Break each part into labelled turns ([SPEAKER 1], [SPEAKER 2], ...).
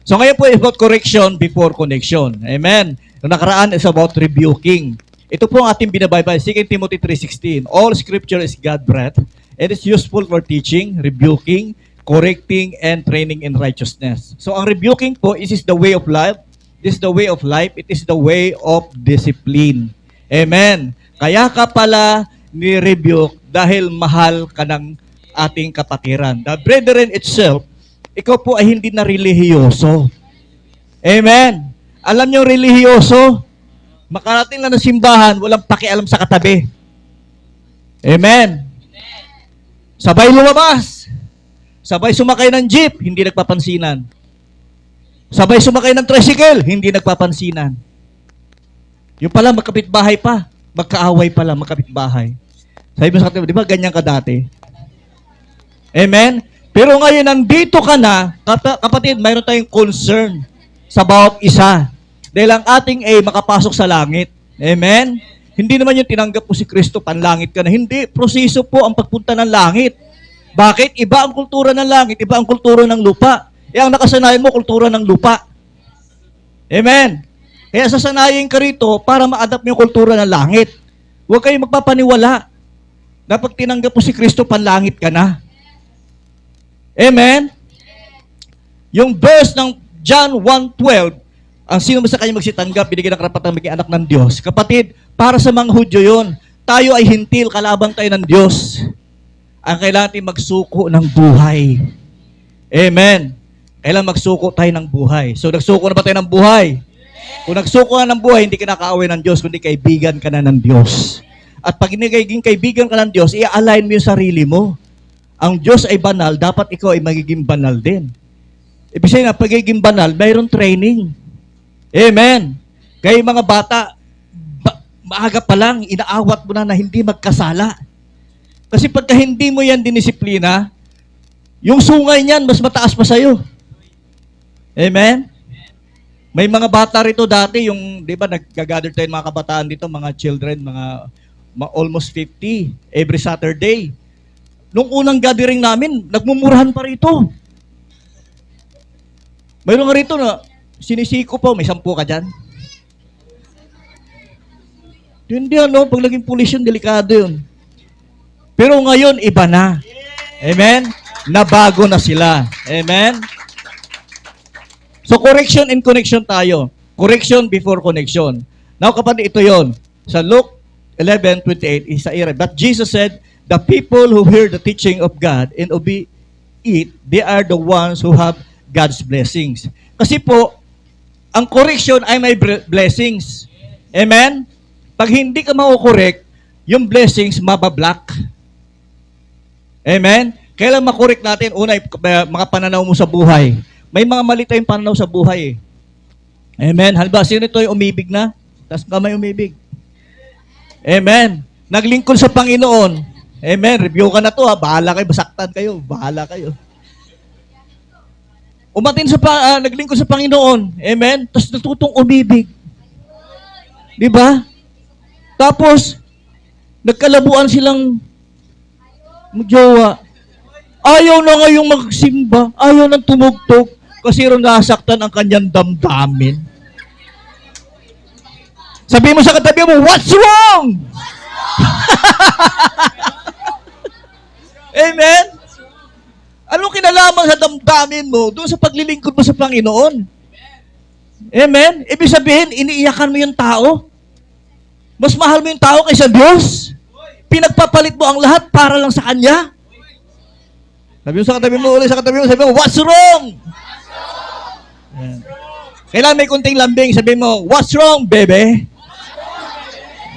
[SPEAKER 1] So ngayon po is about correction before connection. Amen. Yung nakaraan is about rebuking. Ito po ang ating binabaybay, 2 Timothy 3:16. All scripture is God-breathed and is useful for teaching, rebuking, correcting, and training in righteousness. So ang rebuking po is the way of life. This is the way of life. It is the way of discipline. Amen. Kaya ka pala ni-rebuke dahil mahal ka ng ating kapatiran. The brethren itself, ikaw po ay hindi na relihiyoso. Amen. Alam niyo relihiyoso, makarating lang ng simbahan, walang pakialam sa katabi. Amen. Sabay lumabas. Sabay sumakay ng jeep, hindi nagpapansinan. Sabay sumakay ng tricycle, hindi nagpapansinan. Yung pala, magkapitbahay pa. Magkaaway pala, magkapitbahay. Sabi mo sa katabi, di ba ganyan ka dati? Amen? Pero ngayon, nandito ka na, kapatid, mayroon tayong concern sa bawat isa. Dahil ang ating makapasok sa langit. Amen? Hindi naman yung tinanggap mo si Kristo, panlangit ka na. Hindi, proseso po ang pagpunta ng langit. Bakit? Iba ang kultura ng langit, iba ang kultura ng lupa. Ang nakasanayan mo, kultura ng lupa. Amen? Kaya sasanayin ka rito para ma-adapt mo yung kultura ng langit. Huwag kayong magpapaniwala na pag tinanggap mo si Kristo, panlangit ka na. Amen? Yung verse ng John 1:12, ang sino ba sa kanya magsitanggap, binigyan ng karapatang maging anak ng Diyos. Kapatid, para sa mga Hudyo yun, tayo ay hintil, kalaban tayo ng Diyos. Ang kailangan natin magsuko ng buhay. Amen. Kailangan magsuko tayo ng buhay. So, nagsuko na ba tayo ng buhay? Kung nagsuko ka ng buhay, hindi ka nakaaway ng Diyos, kundi kaibigan ka na ng Diyos. At pag nagiging kaibigan ka ng Diyos, i-align mo yung sarili mo. Ang Diyos ay banal, dapat ikaw ay magiging banal din. Ibig sabihin na, pagiging banal, mayroon training. Amen. Kaya yung mga bata, maaga pa lang, inaawat mo na hindi magkasala. Kasi pagka hindi mo yan dinisiplina, yung sungay niyan, mas mataas pa sa'yo. Amen? May mga bata rito dati, yung, di ba, nag-gather tayo mga kabataan dito, mga children, mga almost 50, every Saturday. Nung unang gathering namin, nagmumurahan pa rito. Mayroon nga rito na, sinisiko pa, may 10 ka dyan. Hindi pag naging pulis yun, delikado yun. Pero ngayon, iba na. Amen? Nabago na sila. Amen? So, correction and connection tayo. Correction before connection. Now, kapatid, ito yon. Sa Luke 11:28, isa ira. But Jesus said, the people who hear the teaching of God and obey it, they are the ones who have God's blessings. Kasi po, ang correction ay may blessings. Amen? Pag hindi ka mako-correct, yung blessings mabablock. Amen? Kailan makorek natin? Una, mga pananaw mo sa buhay. May mga mali tayong pananaw sa buhay. Amen? Halimbawa, sino ito yung umibig na? Tapos kamay umibig. Amen? Naglingkod sa Panginoon. Amen? Review ka na to ha. Bahala kayo, basaktan kayo. Bahala kayo. Naglingkod sa Panginoon. Amen? Tapos natutong umibig. Di ba? Tapos, nagkalabuan silang magjowa. Ayaw na ngayong magsimba. Ayaw nang tumugtog. Kasi rin nasaktan ang kanyang damdamin. Sabi mo sa katabi mo, what's wrong? Amen? Anong kinalaman sa damdamin mo doon sa paglilingkod mo sa Panginoon? Amen? Ibig sabihin, iniiyakan mo yung tao. Mas mahal mo yung tao kaysa Diyos. Pinagpapalit mo ang lahat para lang sa Kanya. Sabi mo sa katabi mo, sabi mo, what's wrong? Ayan. Kailangan may kunting lambing. Sabi mo, what's wrong, bebe?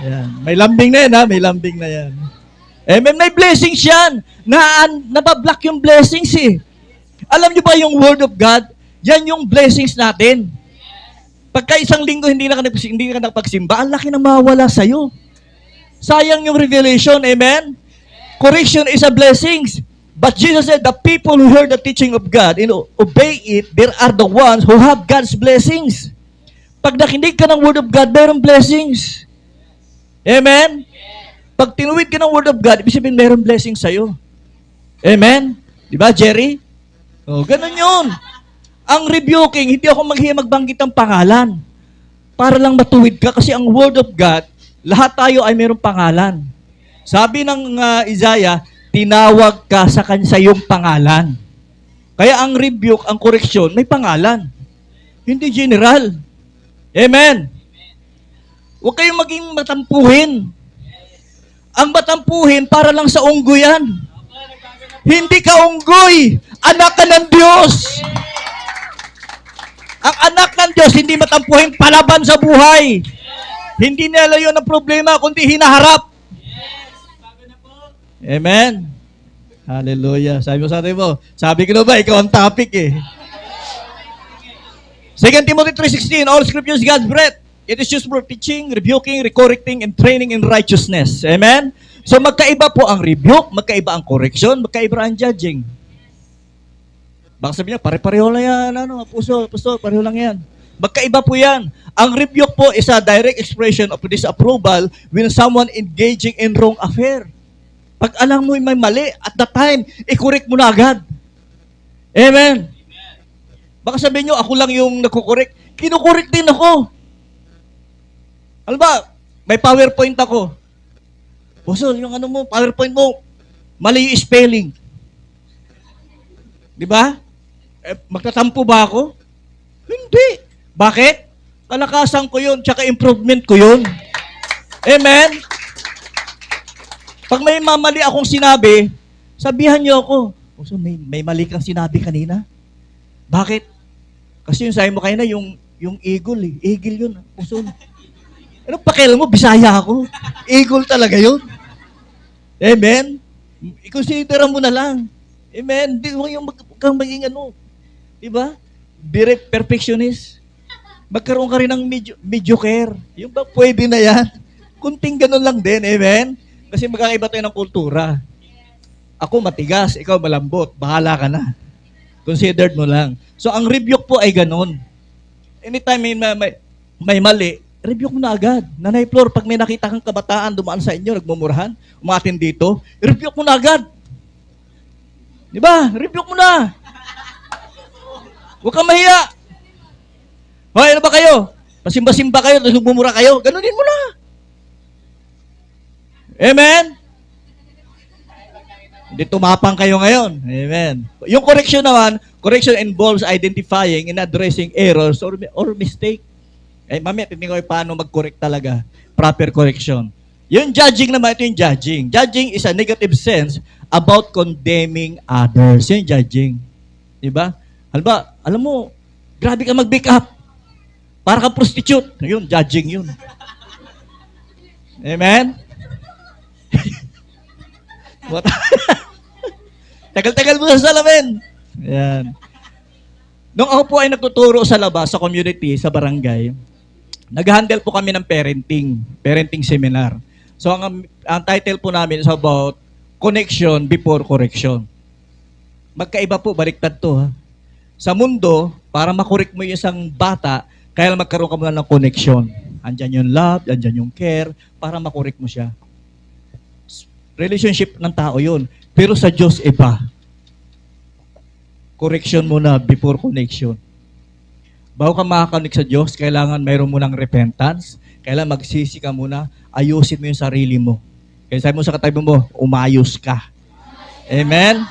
[SPEAKER 1] Ayan. May lambing na yan, ha? May lambing na yan. Amen. May blessings yan. Nabablock yung blessings, eh. Alam niyo ba yung Word of God? Yan yung blessings natin. Pagka isang linggo hindi ka nakapagsimba, ang laki na mawala sa'yo. Sayang yung revelation. Amen? Correction is a blessing. But Jesus said, the people who hear the teaching of God and obey it, there are the ones who have God's blessings. Pag nakinig ka ng Word of God, mayroong blessings. Amen? Pag tinuwid ka ng Word of God, ibig sabihin mayroong blessings sa'yo. Amen? Di ba, Jerry? Oh, ganun yun. Ang rebuking, hindi ako magbanggit ng pangalan. Para lang matuwid ka kasi ang Word of God, lahat tayo ay mayroong pangalan. Sabi ng Isaiah, tinawag ka sa iyong pangalan. Kaya ang rebuke, ang correction, may pangalan. Hindi general. Amen. Huwag kayong maging matampuhin. Ang matampuhin, para lang sa unggoy yan. Hindi ka unggoy. Anak ka ng Diyos. Ang anak ng Diyos, hindi matampuhin palaban sa buhay. Hindi nila yun ang problema, kundi hinaharap. Amen. Hallelujah. Sabi mo sa atin mo, sabi ko na ba, ikaw ang topic eh. 2 Timothy 3:16, all scripture is God's breath. It is used for teaching, rebuking, correcting, and training in righteousness. Amen? So magkaiba po ang rebuke, magkaiba ang correction, magkaiba ang judging. Baka sabi niya, pare-pareho lang yan, puso, pareho lang yan. Magkaiba po yan. Ang rebuke po is a direct expression of disapproval when someone engaging in wrong affair. Pag alam mo may mali, at the time, i-correct mo na agad. Amen? Baka sabihin nyo, ako lang yung nagkukorek. Kinukorek din ako. Alam ba, may PowerPoint ako. Puso, yung PowerPoint mo, mali yung spelling. Di ba? Magtatampo ba ako? Hindi. Bakit? Kalakasan ko yun, tsaka improvement ko yun. Amen? Pag may mamali akong sinabi, sabihan niyo ako, puso, may mali kang sinabi kanina. Bakit? Kasi yung sabi mo kanina, yung eagle eh. Eagle yun. Puso. Ano pakialam mo? Bisaya ako. Eagle talaga yun. Amen? I-consider mo na lang. Amen? Di mo yung maging diba? Be perfectionist. Magkaroon ka rin ng mediocre. Yung ba pwede na yan? Kunting ganun lang din. Amen? Kasi magkakaiba tayo ng kultura. Ako matigas, ikaw malambot. Bahala ka na. Considered mo lang. So, ang rebuke po ay ganun. Anytime may mali, rebuke mo na agad. Nanay Flor, pag may nakita kang kabataan dumaan sa inyo, nagmumurahan, umatin dito, rebuke mo na agad. Di ba? Rebuke mo na. Huwag kang mahiya. Hoy, ano ba kayo? Pasimba-simba kayo, tapos nagmumura kayo, ganunin mo na. Amen? Hindi tumapang kayo ngayon. Amen. Yung correction naman, correction involves identifying and addressing errors or mistake. Mamaya, titignan ko paano mag-correct talaga. Proper correction. Yung judging naman, ito yung judging. Judging is a negative sense about condemning others. Yung judging. Diba? Alam mo, grabe ka mag-pick up. Para ka prostitute. Yun, judging yun. Amen? Tagal-tagal mo sa salamin. Ayan. Nung ako po ay nagtuturo sa labas, sa community, sa barangay, nag-handle po kami ng parenting seminar. So, ang title po namin is about connection before correction. Magkaiba po, baliktad to. Ha? Sa mundo, para makorek mo yung isang bata, kaya magkaroon ka muna ng connection. Andyan yung love, andyan yung care, para makorek mo siya. Relationship ng tao yun. Pero sa Diyos, iba. Correction muna before connection. Bago ka makakanik sa Diyos, kailangan mayroon mo ng repentance. Kailangan magsisi ka muna, ayusin mo yung sarili mo. Kaya sabi mo sa katabi mo, umayos ka. Amen?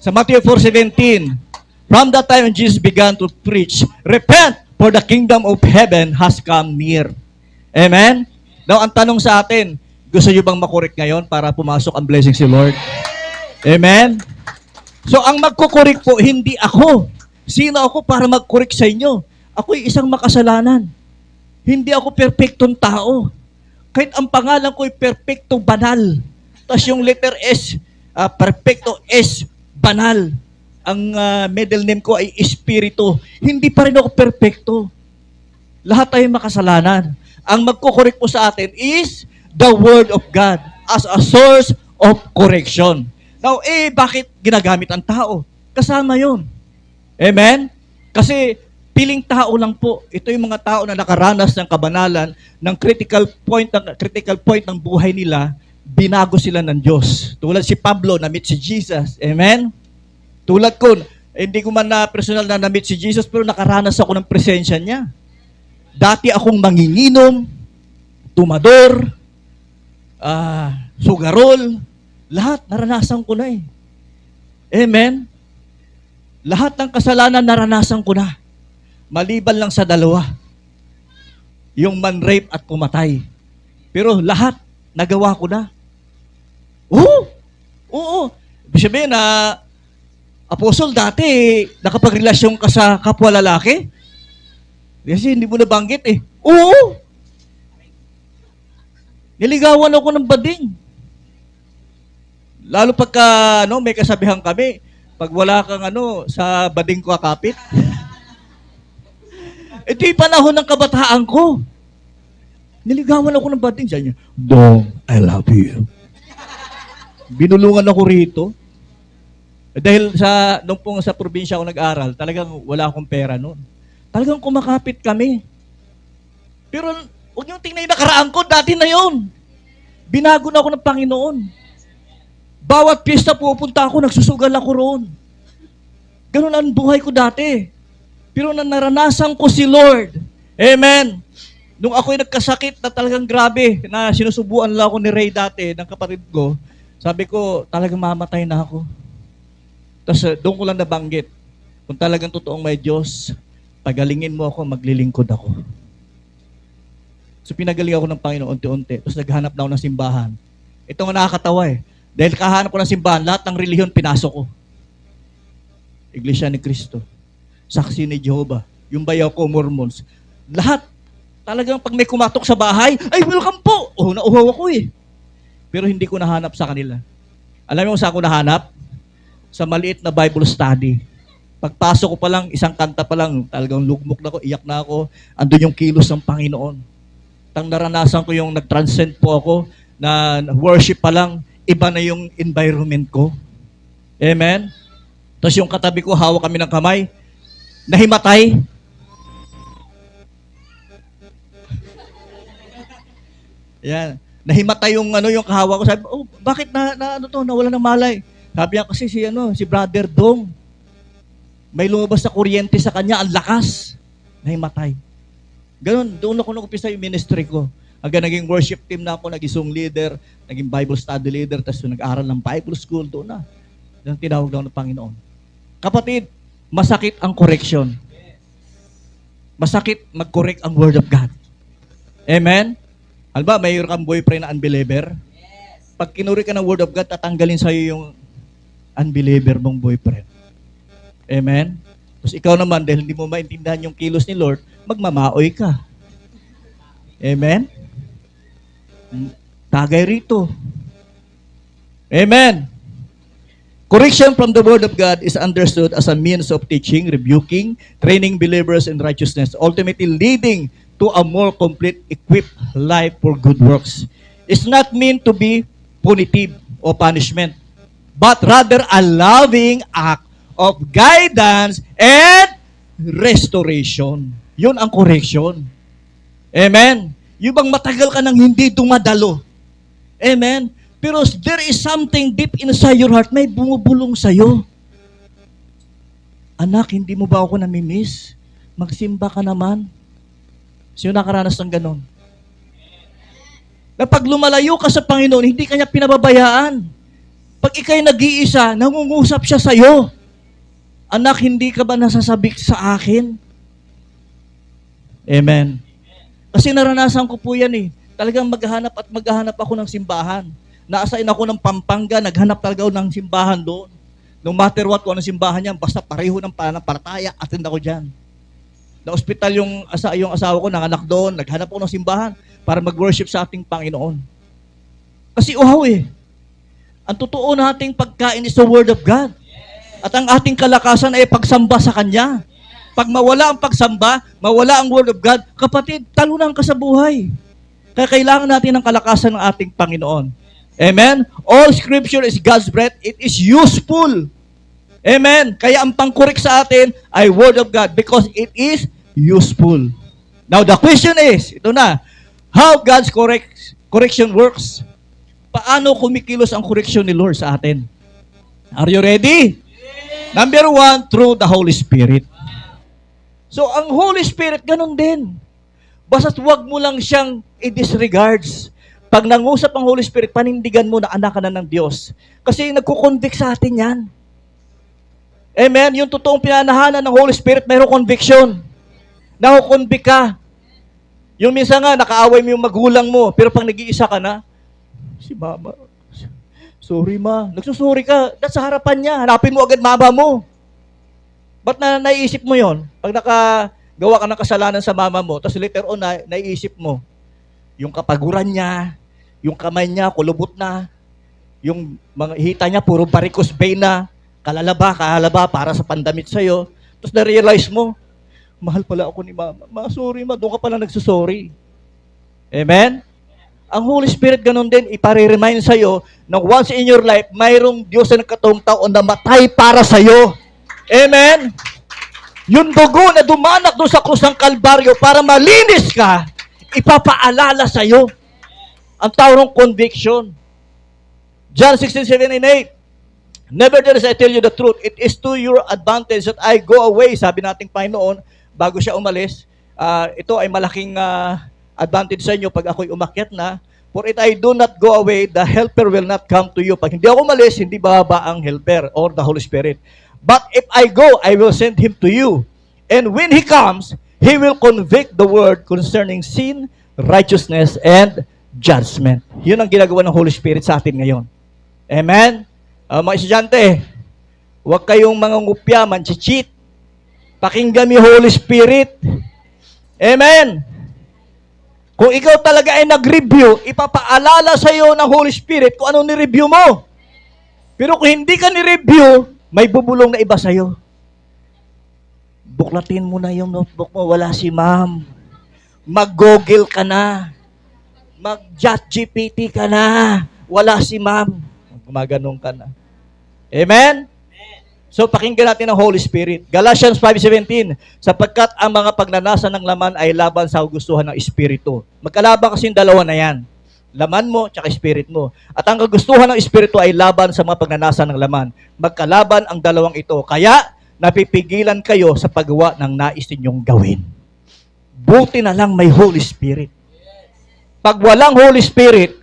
[SPEAKER 1] Sa Matthew 4:17, from that time when Jesus began to preach, repent, for the kingdom of heaven has come near. Amen? Now, ang tanong sa atin, gusto nyo bang makorek ngayon para pumasok ang blessings ni Lord? Amen? So, ang magkukorek po, hindi ako. Sino ako para magkorek sa inyo? Ako'y isang makasalanan. Hindi ako perfectong tao. Kahit ang pangalan ko'y perfecto banal. Tapos yung letter S, perfecto S, banal. Ang middle name ko ay Espiritu. Hindi pa rin ako perfecto. Lahat tayo makasalanan. Ang magkukorek po sa atin is the Word of God as a source of correction. Now, bakit ginagamit ang tao? Kasama yun. Amen? Kasi piling tao lang po. Ito yung mga tao na nakaranas ng kabanalan, ng critical point ng buhay nila, binago sila ng Diyos. Tulad si Pablo, na-meet si Jesus. Amen? Tulad ko, Hindi ko man na personal na na-meet si Jesus, pero nakaranas ako ng presensya niya. Dati akong manginginom, tumador, sugarol, lahat naranasan ko na eh. Amen? Lahat ng kasalanan naranasan ko na. Maliban lang sa dalawa. Yung man-rape at pumatay. Pero lahat, nagawa ko na. Oo! Oo! Ibig sabihin na, Apostol, dati, nakapagrelasyon ka sa kapwa lalaki? Kasi hindi mo nabanggit eh. Oo! Niligawan ako ng bading. Lalo pagka, may kasabihan kami, pag wala kang sa bading ko akapit. Ito yung panahon ng kabataan ko. Niligawan ako ng bading. Sabi niya, Dong, I love you. Binulungan ako rito. Dahil nung sa probinsya ako nag-aral, talagang wala akong pera noon. Talagang kumakapit kami. Pero huwag niyong tingnan yung nakaraan ko, dati na yun. Binago na ako ng Panginoon. Bawat piyesta pupunta ako, nagsusugal ako roon. Ganun ang buhay ko dati. Pero naranasan ko si Lord. Amen. Nung ako'y nagkasakit na talagang grabe, na sinusubuan lang ako ni Ray dati, ng kapatid ko, sabi ko, talagang mamatay na ako. Tapos doon ko lang nabanggit, kung talagang totoong may Diyos, pagalingin mo ako, maglilingkod ako. So pinagaling ako ng Panginoon unti-unti. Tapos naghanap na ako ng simbahan. Ito nga nakakatawa eh. Dahil kahanap ko ng simbahan, lahat ng relihiyon pinasok ko. Iglesia ni Cristo, Saksi ni Jehovah, yung bayaw ko, Mormons. Lahat. Talagang pag may kumatok sa bahay, ay welcome po! Nauhaw ako eh. Pero hindi ko nahanap sa kanila. Alam mo saan ko nahanap? Sa maliit na Bible study. Pagpasok ko pa lang, isang kanta pa lang, talagang lugmok na ako, iyak na ako, andun yung kilos ng Panginoon. Tang naranasan ko yung nag-transcend po ako, na worship pa lang, iba na yung environment ko. Amen? Tapos yung katabi ko, hawak kami ng kamay, nahimatay. Yan. Nahimatay yung kahawa ko. Sabi, bakit nawala ng malay? Sabi niya kasi si Brother Dong, may lumabas na kuryente sa kanya, ang lakas. Nahimatay. Ganun, doon ako nag-upisa yung ministry ko. Hanggang naging worship team na ako, naging song leader, naging Bible study leader, tapos nag-aral ng Bible school, doon na. Yung tinawag daw ng Panginoon. Kapatid, masakit ang correction. Masakit mag-correct ang Word of God. Amen? Alba, mayroon kang boyfriend na unbeliever? Pag kinuri ka ng Word of God, tatanggalin sa'yo yung unbeliever mong boyfriend. Amen? Tapos ikaw naman, dahil hindi mo maintindihan yung kilos ni Lord, magmamaoy ka. Amen? Tagay rito. Amen? Correction from the Word of God is understood as a means of teaching, rebuking, training believers in righteousness, ultimately leading to a more complete, equipped life for good works. It's not meant to be punitive or punishment, but rather a loving act of guidance and restoration. Yun ang correction. Amen? Yung bang matagal ka nang hindi dumadalo. Amen? Pero there is something deep inside your heart, may bumubulong sa'yo. Anak, hindi mo ba ako namimiss? Magsimba ka naman. Sino nakaranas ng ganon? Na pag lumalayo ka sa Panginoon, hindi kanya pinababayaan. Pag ikay nag-iisa, nangungusap siya sa'yo. Anak, hindi ka ba nasasabik sa akin? Amen. Kasi naranasan ko po yan eh. Talagang maghahanap ako ng simbahan. Naasain ako ng Pampanga, naghanap talaga ako ng simbahan doon. No matter what, kung anong simbahan niya, basta pareho ng pananampalataya, attend ako dyan. Na-hospital yung asawa ko, nanganak doon, naghanap ako ng simbahan para mag-worship sa ating Panginoon. Kasi uhaw eh. Ang totoo nating pagkain is the Word of God. At ang ating kalakasan ay pagsamba sa Kanya. Pag mawala ang pagsamba, mawala ang Word of God, kapatid, talunan ka sa buhay. Kaya kailangan natin ng kalakasan ng ating Panginoon. Amen? All Scripture is God's breath. It is useful. Amen? Kaya ang pangkorek sa atin ay Word of God because it is useful. Now the question is, ito na, how God's correction works. Paano kumikilos ang correction ni Lord sa atin? Are you ready? Number one, through the Holy Spirit. So, ang Holy Spirit, ganun din. Basta't wag mo lang siyang i-disregards. Pag nangusap ang Holy Spirit, panindigan mo na anak ka na ng Diyos. Kasi nagkukonvict sa atin yan. Amen? Yung totoong pinanahanan ng Holy Spirit, mayroong conviction. Nakukonvict ka. Yung minsan nga, nakaaway mo yung magulang mo, pero pag nag-iisa ka na, si mama, sorry ma, nagsusorry ka, that's sa harapan niya, hanapin mo agad mama mo. Ba't naiisip mo yon? Pag nakagawa ka ng kasalanan sa mama mo, tapos later on, naiisip mo, yung kapaguran niya, yung kamay niya, kulubot na, yung mga hita niya, puro varicose vein na, kalalaba, para sa pandamit sa'yo. Tapos na-realize mo, mahal pala ako ni mama. Ma, sorry ma, doon ka pala nagsusorry. Amen? Ang Holy Spirit ganun din, ipare-remind sa'yo na once in your life, mayroong Diyos na nagkataong tao na matay para sa'yo. Amen? Yung dugo na dumanak doon sa krus ng Kalbaryo para malinis ka, ipapaalala sa'yo. Ang tawag conviction. John 16:7 and 8. Nevertheless, I tell you the truth, it is to your advantage that I go away. Sabi nating Panginoon, bago siya umalis, ito ay malaking advantage sa inyo pag ako'y umakyat na. For if I do not go away, the helper will not come to you. Pag hindi ako umalis, hindi bababa ang helper or the Holy Spirit. But if I go, I will send him to you. And when he comes, he will convict the world concerning sin, righteousness, and judgment. Yun ang ginagawa ng Holy Spirit sa atin ngayon. Amen? Mga estudyante, huwag kayong mga ngupya, manchichit. Pakinggan mo Holy Spirit. Amen? Kung ikaw talaga ay nag-review, ipapaalala sa iyo ng Holy Spirit kung ano ni-review mo. Pero kung hindi ka ni-review, may bubulong na iba sa iyo. Buklatin mo na yung notebook mo, wala si ma'am. Mag-google ka na. Mag-chat GPT ka na. Wala si ma'am. Gumaganong ka na. Amen? So, pakinggan natin ang Holy Spirit. Galatians 5:17, sapagkat ang mga pagnanasa ng laman ay laban sa kagustuhan ng Espiritu. Magkalaban kasi yung dalawa na yan. Laman mo, tsaka Spirit mo. At ang kagustuhan ng Espiritu ay laban sa mga pagnanasa ng laman. Magkalaban ang dalawang ito. Kaya, napipigilan kayo sa paggawa ng nais ninyong gawin. Buti na lang may Holy Spirit. Pag walang Holy Spirit,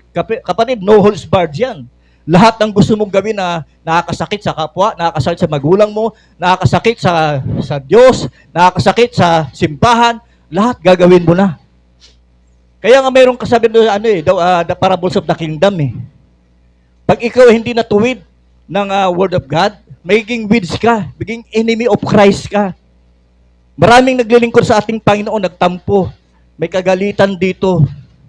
[SPEAKER 1] kapatid, no holds barred yan. Lahat ng gusto mong gawin na nakakasakit sa kapwa, nakakasakit sa magulang mo, nakakasakit sa Diyos, nakakasakit sa simbahan, lahat gagawin mo na. Kaya nga mayroong kasabi doon, the parables of the kingdom eh. Pag ikaw hindi natuwid ng word of God, magiging weeds ka, magiging enemy of Christ ka. Maraming naglilingkod sa ating Panginoon, nagtampo. May kagalitan dito.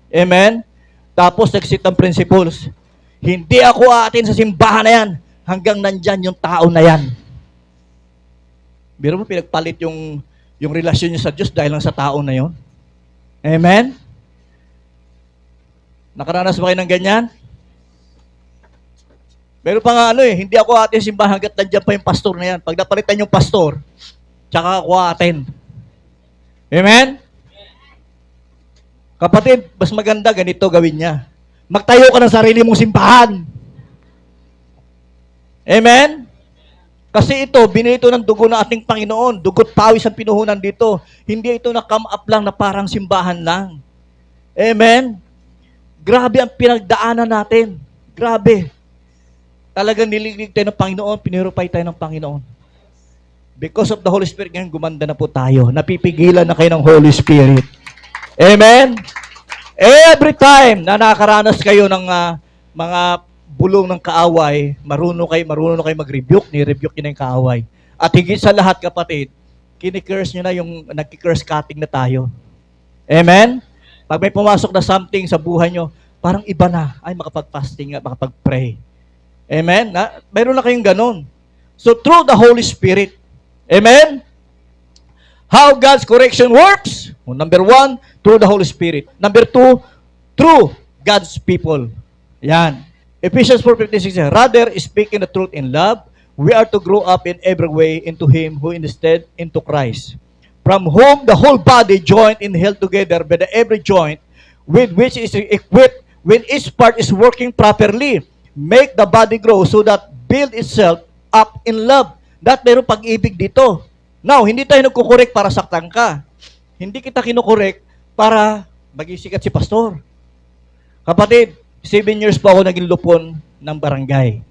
[SPEAKER 1] Amen? Tapos nag-set ang principles. Hindi ako aatin sa simbahan na yan hanggang nandyan yung tao na yan. Biro mo, pinagpalit yung relasyon niya sa Diyos dahil lang sa tao na yon. Amen? Nakaranas ba kayo ng ganyan? Meron pa nga hindi ako aatin sa simbahan hanggang nandyan pa yung pastor na yan. Pag napalitan yung pastor, tsaka ako aatin. Amen? Kapatid, mas maganda ganito gawin niya. Magtayo ka ng sarili mong simbahan. Amen? Kasi ito, binili ito ng dugo ng ating Panginoon. Dugo't pawis ang pinuhunan dito. Hindi ito na-come up lang na parang simbahan lang. Amen? Grabe ang pinagdaanan natin. Grabe. Talagang niliglig tayo ng Panginoon, pinurify tayo ng Panginoon. Because of the Holy Spirit, ngayon gumanda na po tayo. Napipigilan na kayo ng Holy Spirit. Amen? Every time na nakakaranas kayo ng mga bulong ng kaaway, marunong kayo mag-rebuke, ni-rebuke nyo na yung kaaway. At higit sa lahat, kapatid, kini-curse nyo na yung nag-curse cutting na tayo. Amen? Pag may pumasok na something sa buhay nyo, parang iba na. Ay, makapag-fasting, makapag-pray. Amen? Mayroon na kayong ganun. So, through the Holy Spirit. Amen? How God's correction works? Number one, through the Holy Spirit. Number two, through God's people. Yan. Ephesians 4:56 says, rather, speaking the truth in love, we are to grow up in every way into Him who instead into Christ, from whom the whole body joined and held together by the every joint with which is equipped when each part is working properly, make the body grow so that build itself up in love That mayroong pag-ibig dito. Now, hindi tayo nagkukorek para saktan ka. Hindi kita kinukorek para maging sikat si pastor. Kapatid, 7 years po ako naging lupon ng barangay.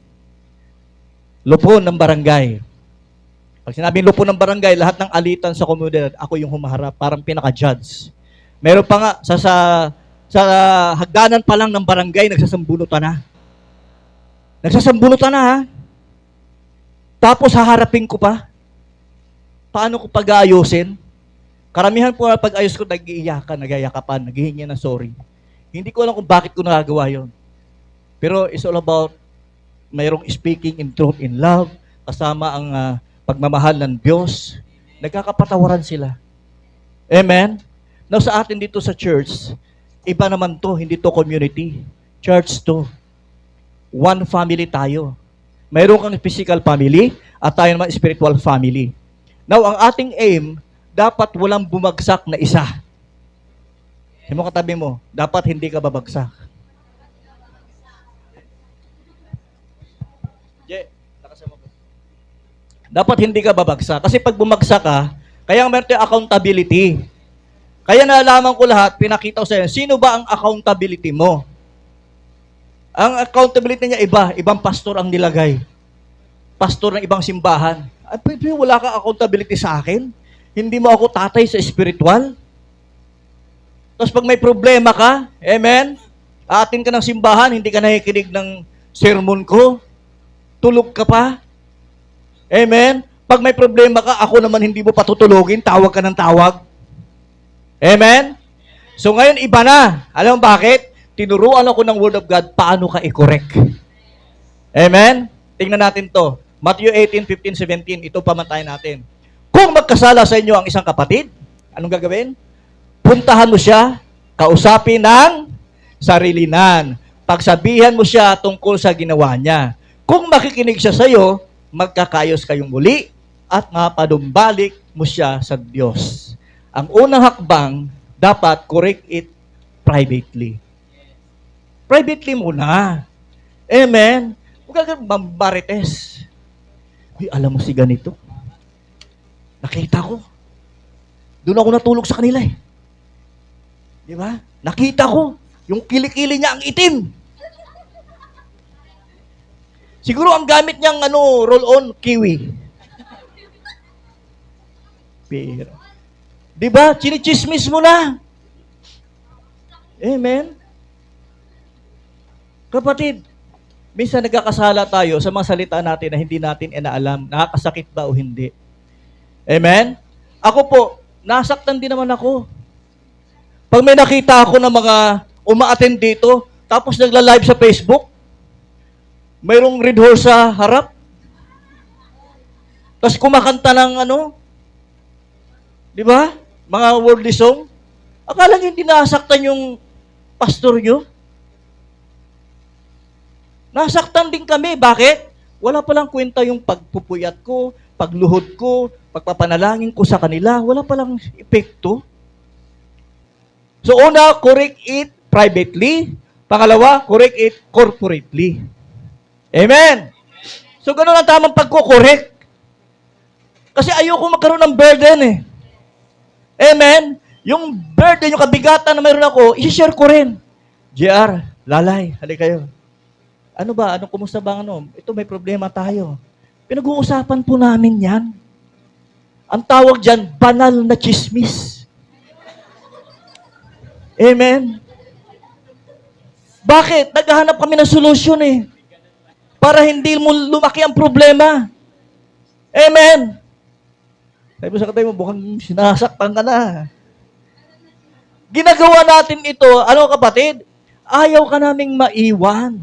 [SPEAKER 1] Lupon ng barangay. Pag sinabing lupon ng barangay, lahat ng alitan sa komunidad, ako yung humaharap, parang pinaka-judge. Meron pa nga, sa hagdanan pa lang ng barangay, nagsasambunutan na. Nagsasambunutan na, ha? Tapos haharapin ko pa. Paano ko pag-aayusin? Karamihan po na pag-ayos ko, nag-iiyakan, nagayakapan, naghihingi ng sorry. Hindi ko alam kung bakit ko nagagawa yon. Pero it's all about mayroong speaking in truth, in love, kasama ang pagmamahal ng Diyos. Nagkakapatawaran sila. Amen? Now sa atin dito sa church, iba naman to, hindi to community. Church to. One family tayo. Mayroon kang physical family at tayo naman spiritual family. Now, ang ating aim, dapat walang bumagsak na isa. Hindi mo katabi mo, dapat hindi ka babagsak. Dapat hindi ka babagsak. Kasi pag bumagsak ka, kaya meron tayong accountability. Kaya nalaman ko lahat, pinakita ko sa iyo, sino ba ang accountability mo? Ang accountability niya iba, ibang pastor ang nilagay. Pastor ng ibang simbahan. Ay, wala ka accountability sa akin? Hindi mo ako tatay sa spiritual? Tapos pag may problema ka, amen, atin ka ng simbahan, hindi ka nakikinig ng sermon ko, tulog ka pa, amen. Pag may problema ka, ako naman hindi mo patutulogin, tawag ka ng tawag. Amen? So ngayon, iba na. Alam mo bakit? Tinuruan ako ng Word of God, paano ka i-correct. Amen? Tingnan natin to. Matthew 18, 15, 17, ito pamantayan natin. Kung magkasala sa inyo ang isang kapatid, anong gagawin? Puntahan mo siya, kausapin ng sarilinan. Pagsabihan mo siya tungkol sa ginawa niya. Kung makikinig siya sa iyo, magkakayos kayong muli at mapadumbalik mo siya sa Diyos. Ang unang hakbang, dapat correct it privately. Privately muna. Amen? Huwag ka mambarites. Uy, alam mo si ganito. Nakita ko. Doon ako natulog sa kanila eh. Di ba? Nakita ko. Yung kilikili niya ang itim. Siguro ang gamit niyang roll-on, kiwi. Pero, di ba? Chinichismis mo na. Amen? Kapatid, minsan nagkakasala tayo sa mga salita natin na hindi natin inaalam, nakakasakit ba o hindi. Amen? Ako po, nasaktan din naman ako. Pag may nakita ako ng mga uma-attend dito, tapos nagla-live sa Facebook, mayroong red horse sa harap, tapos kumakanta ng di ba? Mga worldly song. Akala nyo hindi nasaktan yung pastor nyo? Nasaktan din kami. Bakit? Wala palang kwenta yung pagpupuyat ko, pagluhod ko, pagpapanalangin ko sa kanila. Wala palang epekto. So una, correct it privately. Pangalawa, correct it corporately. Amen? So ganun ang tamang pagko-correct. Kasi ayoko magkaroon ng burden eh. Amen? Yung burden, yung kabigatan na mayroon ako, i-share ko rin. JR, lalay, halika kayo. Ano ba? Kumusta ba Ito may problema tayo. Pinag-uusapan po namin yan. Ang tawag dyan, banal na chismis. Amen? Bakit? Naghahanap kami ng solusyon eh. Para hindi mo lumaki ang problema. Amen? Sabi mo sa katay mo, bukang sinasaktan ka na. Ginagawa natin ito, kapatid? Ayaw ka naming maiwan.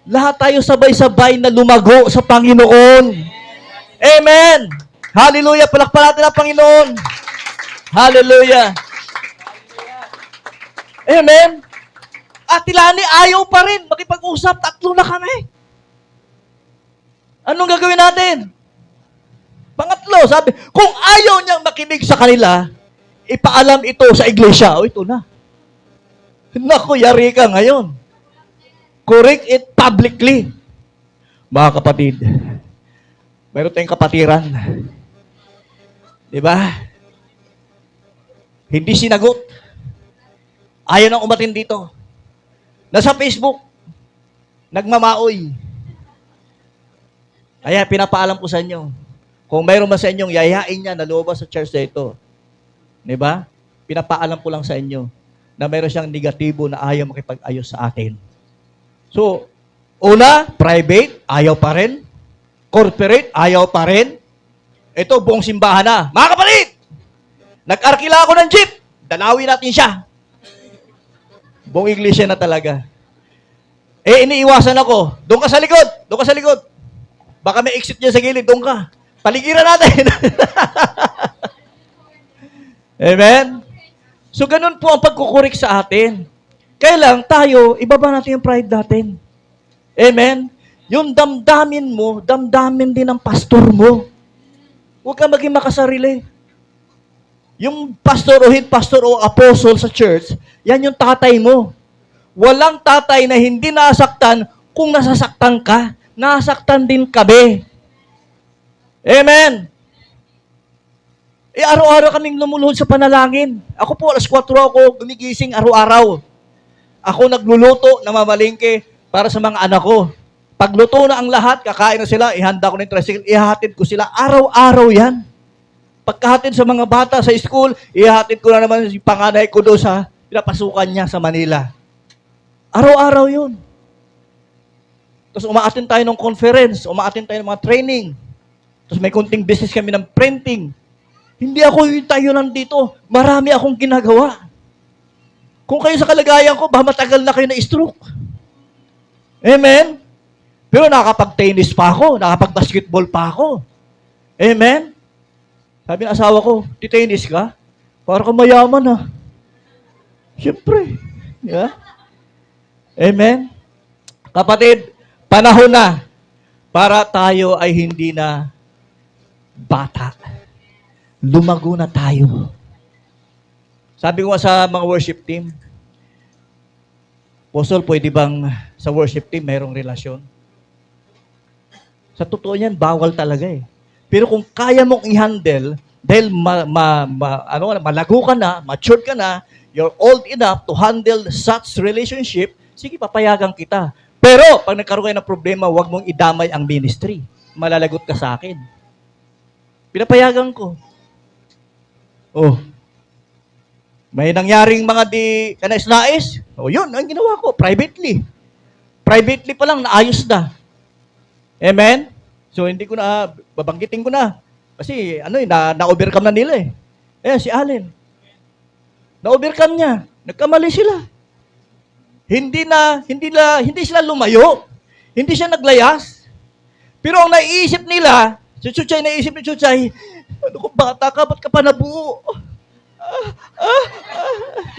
[SPEAKER 1] Lahat tayo sabay-sabay na lumago sa Panginoon. Amen! Hallelujah! Palakpan natin ang Panginoon. Hallelujah! Amen! At Tilani, ayaw pa rin makipag-usap. 3 na kami. Anong gagawin natin? Pangatlo, sabi, kung ayaw niyang makinig sa kanila, ipaalam ito sa iglesia. O, ito na. Naku, yari ka ngayon. Correct it publicly. Mga kapatid, Mayroon tayong kapatiran. Di ba? Hindi sinagot. Ayaw nang umatin dito. Nasa Facebook, nagmamaoy. Kaya pinapaalam ko sa inyo, kung mayroon man sa inyong yayain niya na lumabas sa church na ito, di ba? Pinapaalam ko lang sa inyo na mayroon siyang negatibo na ayaw makipag-ayos sa atin. So, una, private, ayaw pa rin. Corporate, ayaw pa rin. Ito, buong simbahan na. Mga kapatid! Nag-arkila ako ng jeep. Dalawin natin siya. Buong iglesia na talaga. Iniiwasan ako. Doon ka sa likod. Doon ka sa likod. Baka may exit niya sa gilid. Doon ka. Paligiran natin. Amen? So, ganun po ang pagkukurik sa atin. Kaya lang, tayo, ibaba natin yung pride natin. Amen? Yung damdamin mo, damdamin din ng pastor mo. Huwag ka maging makasarili. Yung pastor o head pastor o apostle sa church, yan yung tatay mo. Walang tatay na hindi nasaktan kung nasasaktan ka. Nasaktan din kami. Amen. Araw-araw kaming lumuluhod sa panalangin. Ako po, alas 4 ako gumigising araw-araw. Ako nagluluto, namamalingke para sa mga anak ko. Pagluto na ang lahat, kakain na sila, ihanda ko na yung tricycle, ihahatid ko sila. Araw-araw yan. Pagkahatid sa mga bata sa school, ihahatid ko na naman yung panganay ko doon sa pinapasukan niya sa Manila. Araw-araw yun. Tapos umaattend tayo ng conference, umaattend tayo ng mga training. Tapos may kunting business kami ng printing. Hindi ako yung tayo nandito. Marami akong ginagawa. Kung kayo sa kalagayan ko, baka matagal na kayo na-stroke. Amen? Pero nakakapag-tennis pa ako, nakakapag-basketball pa ako. Amen? Sabi ng asawa ko, tennis ka? Para kang mayaman ha. Siyempre. Yeah? Amen? Kapatid, panahon na para tayo ay hindi na bata. Lumago na tayo. Sabi ko nga sa mga worship team, Apostle, pwede bang sa worship team mayroong relasyon? Sa totoo niyan, bawal talaga eh. Pero kung kaya mong i-handle, dahil malago ka na, matured ka na, you're old enough to handle such relationship, sige, papayagan kita. Pero, pag nagkaroon kayo ng problema, huwag mong idamay ang ministry. Malalagot ka sa akin. Pinapayagan ko. Oh, may nangyaring mga di kanais-nais. O yun, ang ginawa ko, privately. Privately pa lang, naayos na. Amen? So, hindi ko na, babanggitin ko na. Kasi, na-overcome na nila eh. Si Allen. Na-overcome niya. Nagkamali sila. Hindi sila lumayo. Hindi siya naglayas. Pero ang naiisip nila, si Chuchay, naisip ni Chuchay, ano kung bata ka, ba't ka pa nabuo?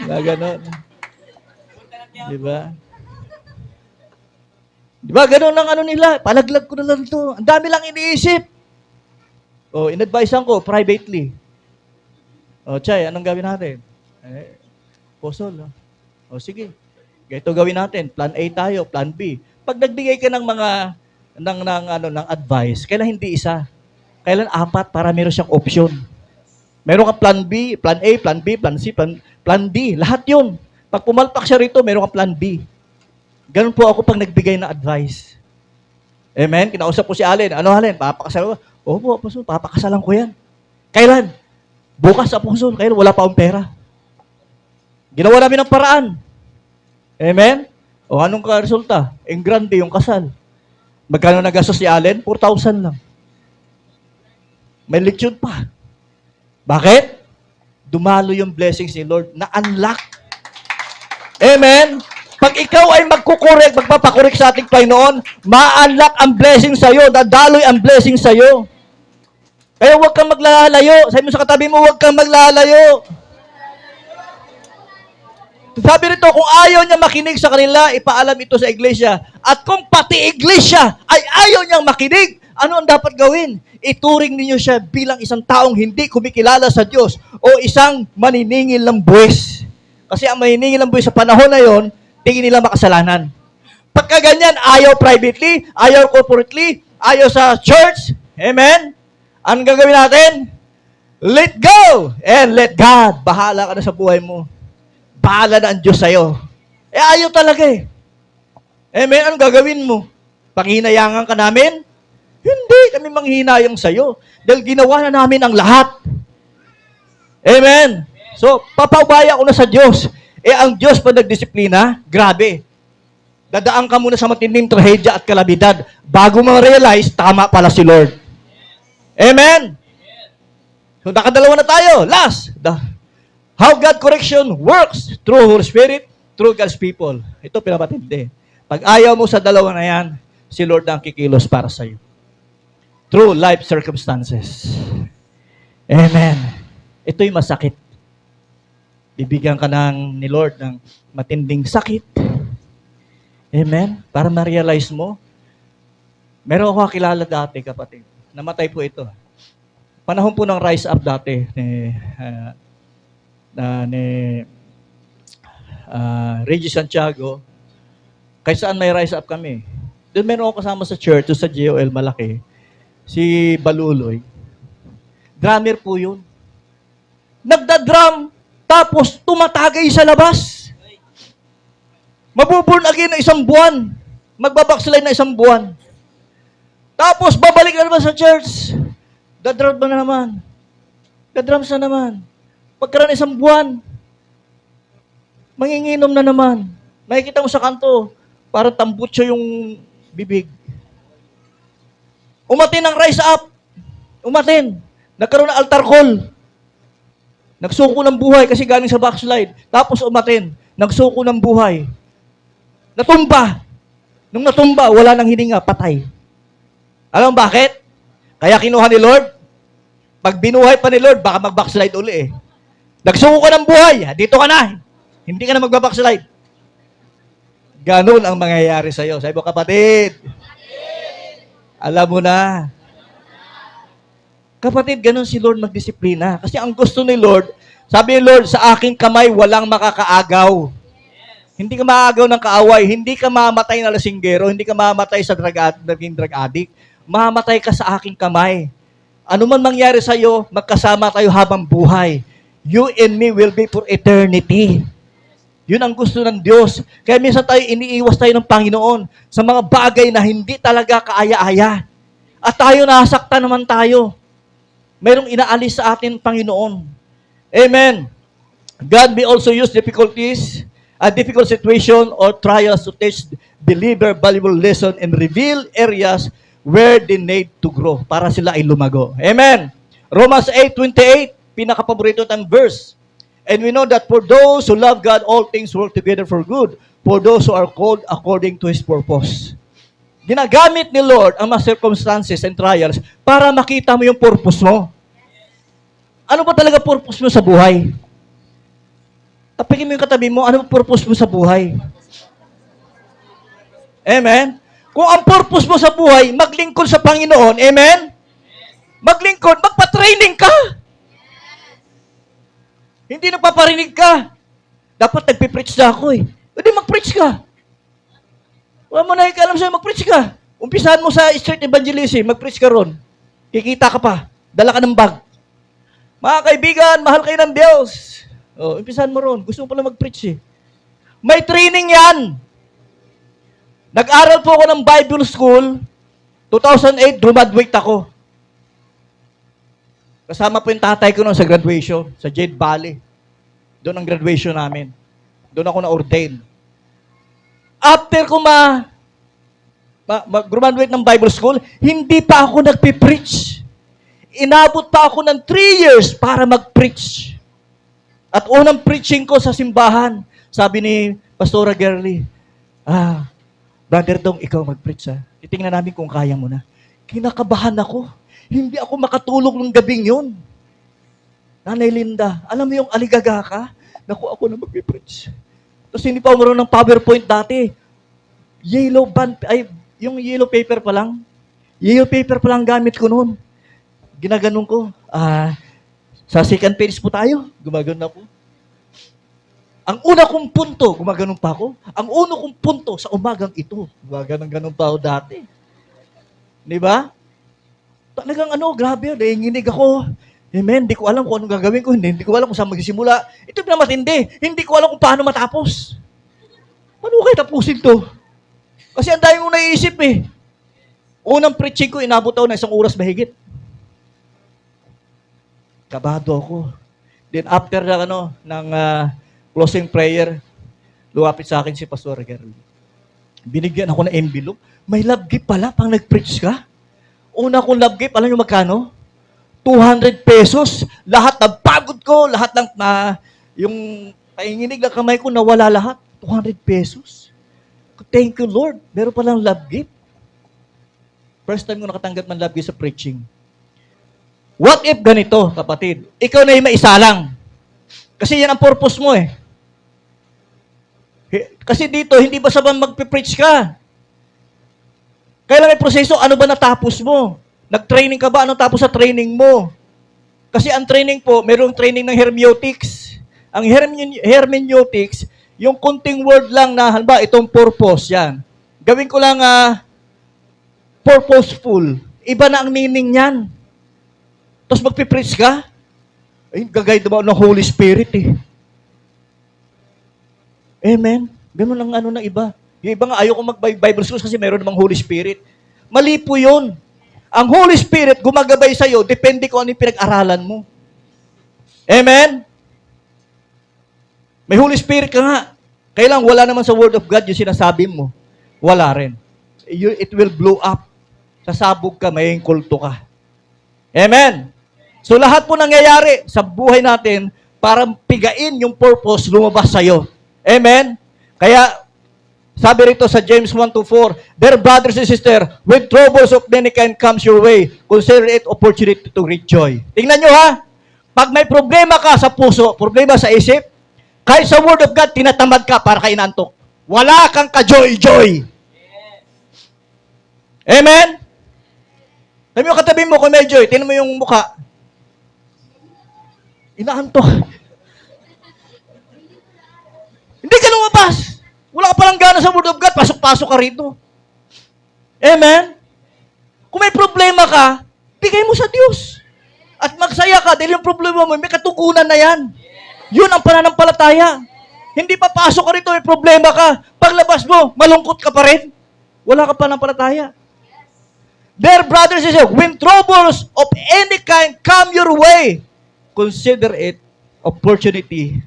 [SPEAKER 1] Ganon. Diba? Diba, ganon ang nila. Palaglag ko na lang ito. Ang dami lang iniisip. In-advisean ko, privately. Chay, anong gawin natin? Apostle. Sige. Ganito gawin natin. Plan A tayo, plan B. Pag nagbigay ka ng mga ng advice, kailan hindi isa? Kailan 4 para meron siyang option. Meron kang plan B, plan A, plan B, plan C, plan D. Lahat yun. Pag pumalpak siya rito, meron kang plan B. Ganun po ako pag nagbigay ng advice. Amen? Kinausap ko si Allen. Ano, Allen? Papakasalan ko? Opo, Apostol, papakasalan ko yan. Kailan? Bukas, Apostol. Kailan? Wala pa akong pera. Ginawa namin ng paraan. Amen? Anong resulta? Ang grande yung kasal. Magkano nagastos si Allen? 4,000 lang. May lechon pa. Bakit? Dumalo yung blessings ni Lord na unlock. Amen? Pag ikaw ay magpapakorek sa ating Panginoon, ma-unlock ang blessing sa'yo, dadaloy ang blessing sa'yo. Kaya huwag kang maglalayo. Sabi mo sa katabi mo, huwag kang maglalayo. Sabi rito, kung ayaw niya makinig sa kanila, ipaalam ito sa iglesia. At kung pati iglesia ay ayaw niyang makinig, ano ang dapat gawin? Ituring ninyo siya bilang isang taong hindi kumikilala sa Diyos o isang maniningil ng buwis. Kasi ang maniningil ng buwis sa panahon na yon, tingin nila makasalanan. Pagka ganyan, ayaw privately, ayaw corporately, ayaw sa church, Amen? Anong gagawin natin? Let go and let God. Bahala ka na sa buhay mo. Bahala na ang Diyos sa'yo. Ayaw talaga eh. Amen? Anong gagawin mo? Panghinayangan ka namin? Hindi kami manghinayang sa'yo. Dahil ginawa na namin ang lahat. Amen? So, papaubaya ko na sa Diyos. Ang Diyos pa nagdisiplina, grabe. Dadaan ka muna sa matinding trahedya at kalabidad bago mo realize, tama pala si Lord. Amen? So, nakadalawa na tayo. Last, how God correction works through Holy Spirit, through God's people. Ito pinapatindi. Pag ayaw mo sa dalawa na yan, si Lord ang kikilos para sa iyo. Through life circumstances. Amen. Ito'y masakit. Bibigyan ka ni Lord ng matinding sakit. Amen. Para ma-realize mo. Meron ako kakilala dati, kapatid. Namatay po ito. Panahon po ng rise up dati ni Reggie Santiago. Kahit saan may rise up kami. Doon meron ako kasama sa church, sa JOL malaki. Si Baluloy. Drummer po yun. Nagda-drum, tapos tumatagay sa labas. Mabuburn again na 1 buwan. Magbabackslide na 1 buwan. Tapos babalik na naman sa church. Dadrum na naman. Dadrums na naman. Pagkaroon 1 buwan, manginginom na naman. Makikita mo sa kanto, parang tambutso yung bibig. Umatin ang rise up. Umatin. Nagkaroon ng altar call. Nagsuko ng buhay kasi galing sa backslide. Tapos umatin. Nagsuko ng buhay. Natumba. Nung natumba, wala nang hininga, patay. Alam mo bakit? Kaya kinuha ni Lord. Pag binuhay pa ni Lord, baka mag-backslide uli eh. Nagsuko ka ng buhay, dito ka na. Hindi ka na mag-backslide. Ganun ang mangyayari sa'yo. Sabi mo, kapatid, alam mo na. Kapatid, ganun si Lord magdisiplina. Kasi ang gusto ni Lord, sabi ni Lord, sa aking kamay, walang makakaagaw. Hindi ka maagaw ng kaaway. Hindi ka mamatay na lasinggero. Hindi ka mamatay sa drug addict. Mamatay ka sa aking kamay. Ano man mangyari sa'yo, magkasama tayo habang buhay. You and me will be for eternity. Yun ang gusto ng Diyos. Kaya minsan tayo iniiwas tayo ng Panginoon sa mga bagay na hindi talaga kaaya-aya. At tayo nasaktan naman tayo. Mayroong inaalis sa atin Panginoon. Amen. God may also use difficulties, a difficult situation or trials to teach believer valuable lesson and reveal areas where they need to grow para sila ay lumago. Amen. Romans 8:28, pinakapaborito ng verse. And we know that for those who love God, all things work together for good, for those who are called according to His purpose. Ginagamit ni Lord ang mga circumstances and trials para makita mo yung purpose mo. Ano ba talaga purpose mo sa buhay? Tapikin mo yung katabi mo, ano ba purpose mo sa buhay? Amen? Kung ang purpose mo sa buhay, maglingkod sa Panginoon, amen? Maglingkod, magpa-training ka. Hindi nagpaparinig ka. Dapat nagpipreach na ako eh. Pwede mag-preach ka. Wala mo na ikalam sa'yo, mag-preach ka. Umpisahan mo sa street evangelism, mag-preach ka ron. Kikita ka pa. Dala ka ng bag. Mga kaibigan, mahal kayo ng Diyos. Umpisahan mo ron. Gusto mo pala mag-preach eh. May training yan. Nag-aral po ako ng Bible School. 2008, graduate ako. Kasama po yung tatay ko noon sa graduation, sa Jade Valley. Doon ang graduation namin. Doon ako na-ordain. After ko mag-graduate ng Bible School, hindi pa ako nagpipreach. Inabot pa ako ng 3 years para mag-preach. At unang preaching ko sa simbahan, sabi ni Pastora Gerly, Brother Dong, ikaw mag-preach ha. Titingnan namin kung kaya mo na. Kinakabahan ako. Hindi ako makatulog ng gabing yun. Nanay Linda, alam mo yung aligaga ka? Naku, ako na mag-preach. Tapos hindi pa umaroon ng PowerPoint dati. Yung yellow paper pa lang. Yellow paper pa lang gamit ko noon. Ginaganon ko. Sa second page po tayo. Gumaganon ako. Ang una kong punto, gumaganon pa ako. Ang uno kong punto sa umagang ito. Gumaganon pa ako dati. Di ba? Talagang grabe, nanginginig ako. Amen, hindi ko alam kung anong gagawin ko, hindi ko alam kung saan magsisimula. Ito na matindi, hindi ko alam kung paano matapos. Paano ko kayo tapusin to? Kasi ang dami kong naiisip eh. Unang preaching ko, inabot ako ng 1 oras mahigit. Kabado ako. Then after ng closing prayer, luwapit sa akin si Pastor Gerald. Binigyan ako ng envelope. May love gift pala pang nag-preach ka. Una kong love gift, alam nyo magkano? 200 pesos. Lahat ng pagod ko, lahat ng yung painginig ng kamay ko, nawala lahat. 200 pesos. Thank you, Lord. Meron palang love gift. First time ko nakatanggap ng love gift sa preaching. What if ganito, kapatid? Ikaw na yung maisalang. Kasi yan ang purpose mo eh. Kasi dito, hindi ba sabang magpipreach ka? Kailan may proseso, ano ba natapos mo? Nag-training ka ba? Anong tapos sa training mo? Kasi ang training po, mayroong training ng hermeneutics. Ang hermeneutics, yung kunting word lang na, halimbawa, itong purpose, yan. Gawin ko lang purposeful. Iba na ang meaning niyan. Tapos magpipreach ka? Ay, gagayad ba ng Holy Spirit eh. Amen? Ganun lang ng iba. Yung iba nga, ayoko mag-Bible schools kasi mayroon namang Holy Spirit. Mali po yun. Ang Holy Spirit, gumagabay sa'yo, depende kung ano yung pinag-aralan mo. Amen? May Holy Spirit ka nga. Kailang wala naman sa Word of God yung sinasabi mo. Wala rin. It will blow up. Sasabog ka, may kulto ka. Amen? So lahat po nangyayari sa buhay natin para pigain yung purpose lumabas sa'yo. Amen? Kaya, sabi rito sa James 1:4, "Dear brothers and sisters, when troubles of many kind comes your way, consider it opportunity to great joy." Tingnan nyo ha, pag may problema ka sa puso, problema sa isip, kahit sa Word of God, tinatamad ka para ka inantok. Wala kang ka-joy-joy. Amen? Sabi mo, katabi mo kung may joy, tingnan mo yung mukha. Inaantok. Hindi ka lumabas. Wala ka palang gana sa Word of God, pasok-pasok ka rito. Amen? Kung may problema ka, bigay mo sa Diyos. At magsaya ka dahil yung problema mo, may katugunan na yan. Yun ang pananampalataya. Hindi pa pasok ka rito, may problema ka. Paglabas mo, malungkot ka pa rin. Wala ka pananampalataya. Dear brothers and sisters, when troubles of any kind come your way, consider it opportunity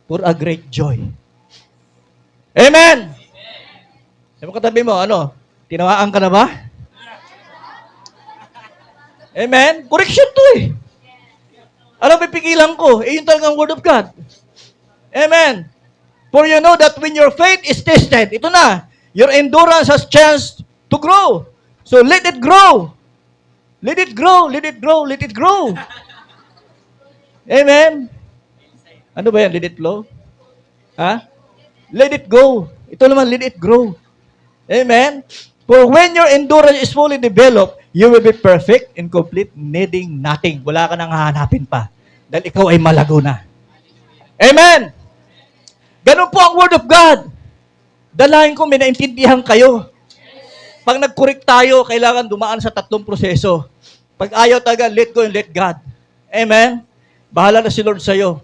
[SPEAKER 1] for a great joy. Amen! Sabi mo katabi mo, tinawaan ka na ba? Amen? Correction to eh. Ano pipigilan ko? Yun talagang Word of God. Amen. For you know that when your faith is tested, ito na, your endurance has chance to grow. So let it grow. Let it grow, let it grow, let it grow. Amen. Ano ba yan? Let it flow? Ha? Let it go. Ito naman, let it grow. Amen? For when your endurance is fully developed, you will be perfect and complete, needing nothing. Wala ka nang hahanapin pa. Dahil ikaw ay malago na. Amen? Ganun po ang Word of God. Dalahin ko, may naintindihan kayo. Pag nag-correct tayo, kailangan dumaan sa 3 proseso. Pag ayaw talaga, let go and let God. Amen? Bahala na si Lord sa'yo.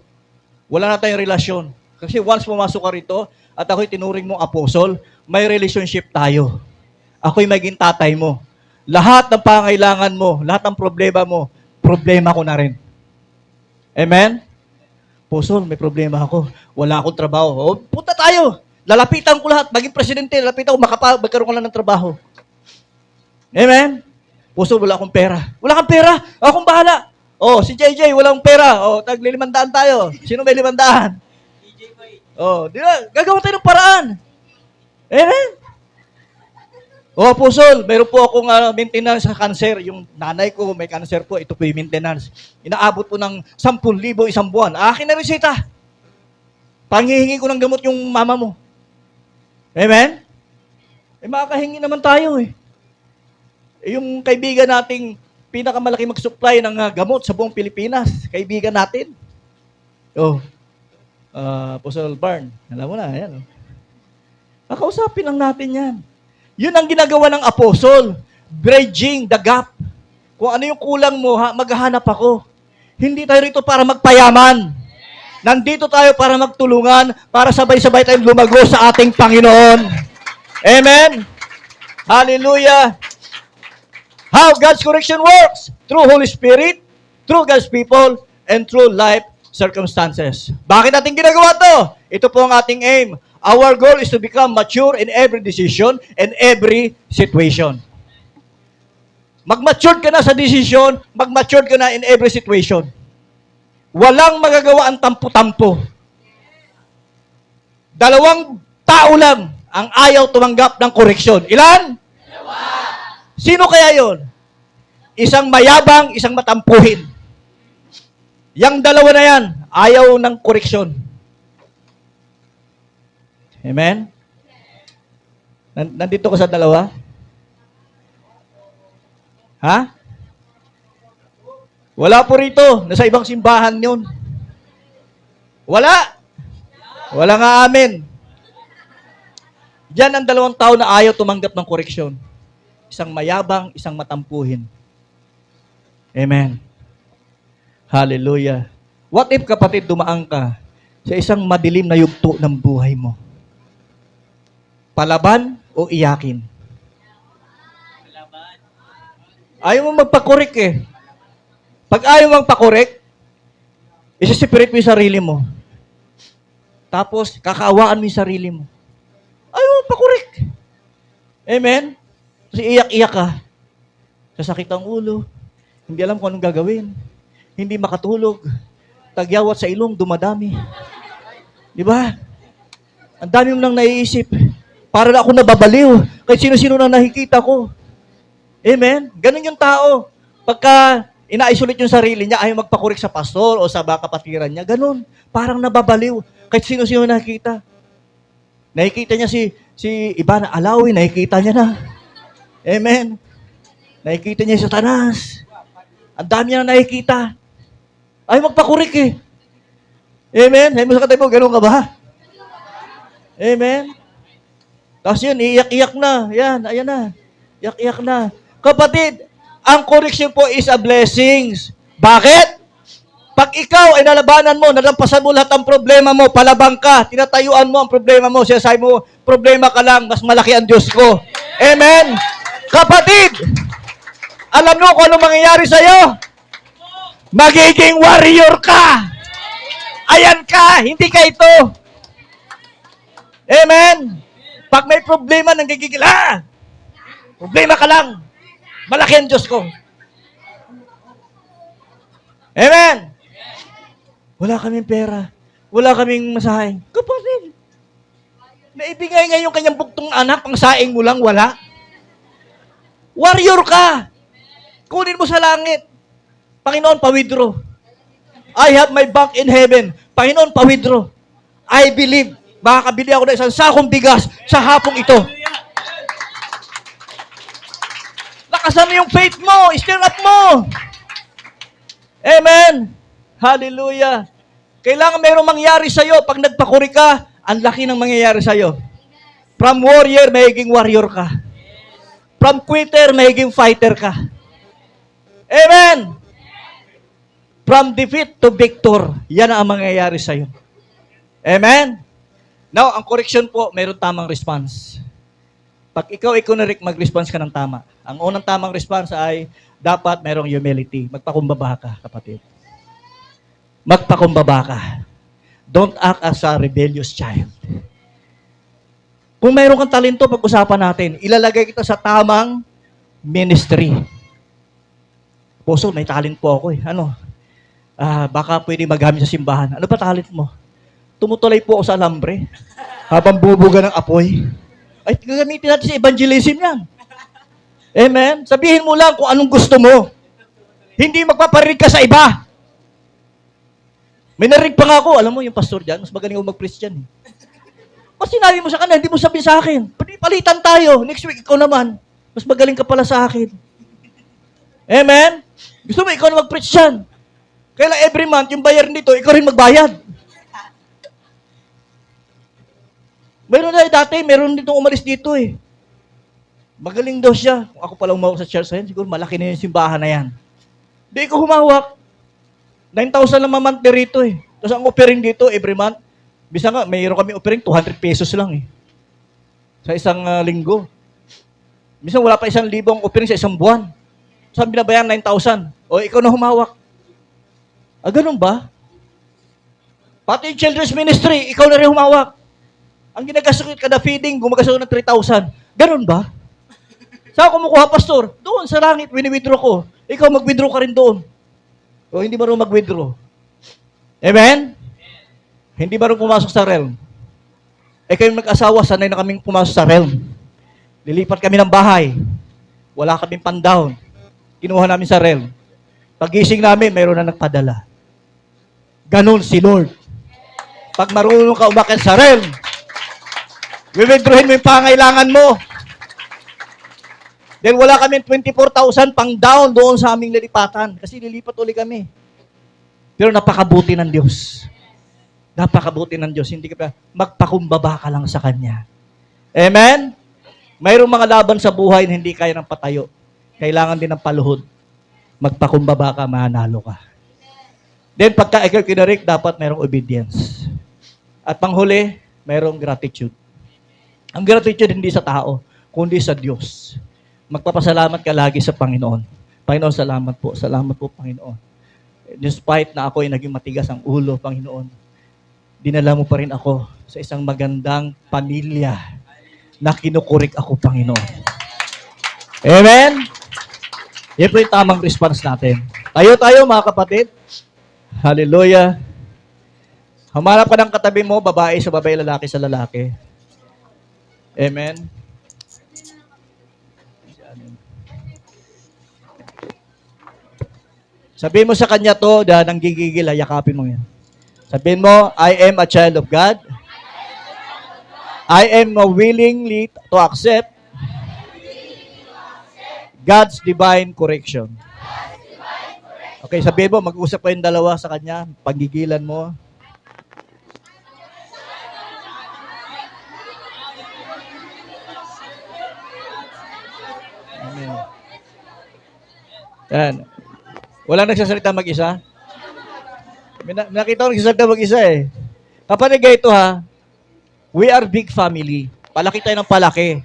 [SPEAKER 1] Wala na tayong relasyon. Kasi once pumasok ka rito, at ako'y tinuring mong apostle, may relationship tayo. Ako'y maging tatay mo. Lahat ng pangailangan mo, lahat ng problema mo, problema ko na rin. Amen? Apostle, may problema ako. Wala akong trabaho. O, punta tayo. Lalapitan ko lahat. Maging presidente, lalapitan ko, magkaroon ko lang ng trabaho. Amen? Apostle, wala akong pera. Wala kang pera? Akong bahala. Oh, si JJ, walang pera. Oh, tag-500 tayo. Sino may 500? Oh, di ba? Gagawa tayo ng paraan. Amen? O, Apostle, meron po akong maintenance sa cancer. Yung nanay ko may cancer po, ito po yung maintenance. Inaabot po ng 10,000 isang buwan. Akin na resita. Panghihingi ko ng gamot yung mama mo. Amen? Makakahingi naman tayo eh. Yung kaibigan nating pinakamalaki mag-supply ng gamot sa buong Pilipinas, kaibigan natin. Oh, Apostle Barn, alam mo na, yan. Kakausapin lang natin yan. Yun ang ginagawa ng apostle, bridging the gap. Kung ano yung kulang mo, maghahanap ako. Hindi tayo rito para magpayaman. Nandito tayo para magtulungan, para sabay-sabay tayong lumago sa ating Panginoon. Amen? Hallelujah! How God's correction works? Through Holy Spirit, through God's people, and through life circumstances. Bakit natin ginagawa to? Ito po ang ating aim. Our goal is to become mature in every decision and every situation. Mag-mature ka na sa decision, mag-mature ka na in every situation. Walang magagawa ang tampo-tampo. Dalawang tao lang ang ayaw tumanggap ng koreksyon. Ilan? Sino kaya yon? Isang mayabang, isang matampuhin. Yang dalawa na yan, ayaw ng koreksyon. Amen? Nandito ka sa dalawa? Ha? Wala po rito. Nasa ibang simbahan yun. Wala. Wala nga amin. Diyan ang dalawang tao na ayaw tumanggap ng koreksyon. Isang mayabang, isang matampuhin. Amen. Hallelujah. What if, kapatid, dumaan ka sa isang madilim na yugto ng buhay mo? Palaban o iyakin? Ayaw mo magpakorek eh. Pag ayaw mong pakorek, isisipirit mo yung sarili mo. Tapos, kakaawaan mo yung sarili mo. Ayaw mong pakorek. Amen? Kasi iyak-iyak ka. Sasakit ang ulo. Hindi alam kung anong gagawin. Hindi makatulog. Tagyawat sa ilong, dumadami. Di ba? Ang dami mo nang naiisip. Para na ako nababaliw. Kahit sino-sino na nakikita ko. Amen? Ganun yung tao. Pagka ina-isolate yung sarili niya, ayaw magpakorek sa pastor o sa kapatiran niya. Ganun. Parang nababaliw. Kahit sino-sino nakikita. Nakikita niya si Iba na Alawi, nakikita niya na. Amen? Nakikita niya si Satanas. Ang dami niya na nakikita. Ayaw magpakorek eh. Amen? Ayaw mo sa katay mo, ganun ka ba? Amen? Tapos yun, iiyak-iyak na. Yan, ayan na. Iyak-iyak na. Kapatid, ang correction po is a blessings. Bakit? Pag ikaw ay nalabanan mo, nalampasan mo lahat ng problema mo, palabang ka, tinatayuan mo ang problema mo, sinasabi mo, problema ka lang, mas malaki ang Diyos ko. Amen? Kapatid, alam mo kung ano mangyayari sa'yo? Magiging warrior ka. Ayan ka, hindi ka ito. Amen? Pag may problema, nanggigigil, problema ka lang. Malaki ang Diyos ko. Amen? Wala kaming pera. Wala kaming masahe. Kapatid, naibigay nga yung kanyang buktong anak, ang saing mo lang, wala. Warrior ka. Kunin mo sa langit. Panginoon, pa-withdraw. I have my bank in heaven. Panginoon, pa-withdraw. I believe. Makakabili ako ng isang sakong bigas sa hapong ito. Lakasan mo yung faith mo. Stir up mo. Amen. Hallelujah. Kailangan mayroong mangyari sa'yo. Pag nagpakuri ka, ang laki ng mangyayari sa'yo. From warrior, magiging warrior ka. From quitter, magiging fighter ka. Amen. From defeat to victor, yan ang mangyayari sa'yo. Amen. Now, ang correction po, mayroon tamang response. Pag ikaw mag-response ka ng tama. Ang unang tamang response ay dapat mayroong humility. Magpakumbaba ka, kapatid. Magpakumbaba ka. Don't act as a rebellious child. Kung mayroon kang talento, pag-usapan natin, ilalagay kita sa tamang ministry. Puso, may talent po ako eh. Baka pwede magamit sa simbahan. Ano ba talent mo? Tumutulay po ako sa alambre habang bubuga ng apoy. Ay, gagamitin natin sa evangelism yan. Amen? Sabihin mo lang kung anong gusto mo. Hindi magpaparinig ka sa iba. May narinig pa nga ako, alam mo yung pastor dyan, mas magaling ako mag-preach dyan. Pag sinabi mo sa kanya, hindi mo sabihin sa akin. Palitan tayo. Next week, ikaw naman. Mas magaling ka pala sa akin. Amen? Gusto mo, ikaw na mag-preach dyan. Kaya every month, yung bayar nito, ikaw rin magbayad. Meron na dati, meron ditong umalis dito eh. Magaling daw siya. Kung ako pala humawak sa church na yan, siguro malaki na yung simbahan na yan. Di ko humawak. 9,000 lang monthly rito eh. Tapos ang offering dito every month, bisa nga, mayroon kami offering 200 pesos lang eh. Sa isang linggo. Minsan wala pa 1,000 ang offering sa isang buwan. Saan binabayan 9,000? O ikaw na humawak. Ganun ba? Pati yung children's ministry, ikaw na rin humawak. Ang ginagastos kada feeding, gumagastos ng 3,000. Ganun ba? Saan kumukuha, pastor? Doon, sa langit, wini-withdraw ko. Ikaw mag-withdraw ka rin doon. O hindi marunong mag-withdraw. Amen? Hindi marunong pumasok sa realm. Kayong mag-asawa, sanay na kaming pumasok sa realm. Lilipat kami ng bahay. Wala kaming pan-down. Kinuha namin sa realm. Pag-gising namin, mayroon na nagpadala. Ganun si Lord. Pag marunong ka umakyat sa realm, withdrawin mo yung pangailangan mo. Then wala kami 24,000 pang down doon sa aming lilipatan. Kasi lilipat uli kami. Pero napakabuti ng Diyos. Napakabuti ng Diyos. Hindi ka pa, magpakumbaba ka lang sa Kanya. Amen? Mayroong mga laban sa buhay na hindi kaya ng patayo. Kailangan din ng paluhod. Magpakumbaba ka, manalo ka. Then pagka ikaw kinarik, dapat mayroong obedience. At panghuli, mayroong gratitude. Ang gratitude hindi sa tao, kundi sa Diyos. Magpapasalamat ka lagi sa Panginoon. Panginoon, salamat po. Salamat po, Panginoon. Despite na ako ay naging matigas ang ulo, Panginoon, dinala mo pa rin ako sa isang magandang pamilya na kinukurik ako, Panginoon. Amen? Yan po yung tamang response natin. Tayo, mga kapatid. Hallelujah. Humanap ka ng katabi mo, babae sa babae, lalaki sa lalaki. Amen? Sabihin mo sa kanya to, nang gigigil, yakapin mo yan. Sabihin mo, I am a child of God. I am willingly to accept God's divine correction. Okay, sabihin mo, mag-usap kayong dalawa sa kanya, panggigilan mo. Amen. Yan. Walang nagsasalita mag-isa? Nakita ko nagsasalita mag-isa eh. Kapatid ito ha, we are big family. Palaki tayo ng palaki.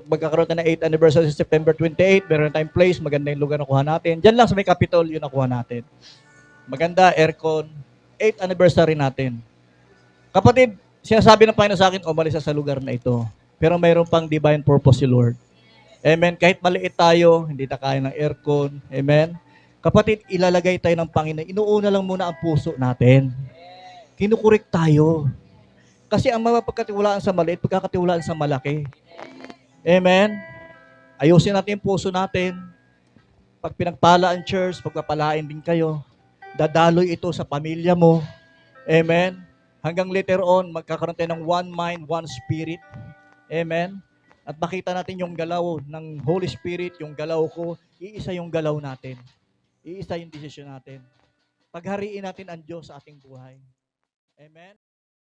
[SPEAKER 1] Magkakaroon tayo ng 8th anniversary sa September 28, meron tayong place, maganda yung lugar na kuha natin. Diyan lang sa may Capitol, yun nakuha natin. Maganda, aircon, 8th anniversary natin. Kapatid, sinasabi ng Panginoon sa akin, umalis sa lugar na ito. Pero mayroon pang divine purpose si Lord. Amen. Kahit maliit tayo, hindi na kaya ng aircon. Amen. Kapatid, ilalagay tayo ng Panginoon. Inuuna lang muna ang puso natin. Kinukurik tayo. Kasi ang mapagkatiwalaan sa maliit, pagkakatiwalaan sa malaki. Amen. Ayusin natin yung puso natin. Pag pinagpala ang church, pagpapalain din kayo. Dadaloy ito sa pamilya mo. Amen. Hanggang later on, magkakaroon tayo ng one mind, one spirit. Amen. At makita natin yung galaw ng Holy Spirit, yung galaw ko, iisa yung galaw natin. Iisa yung desisyon natin. Paghariin natin ang Diyos sa ating buhay. Amen.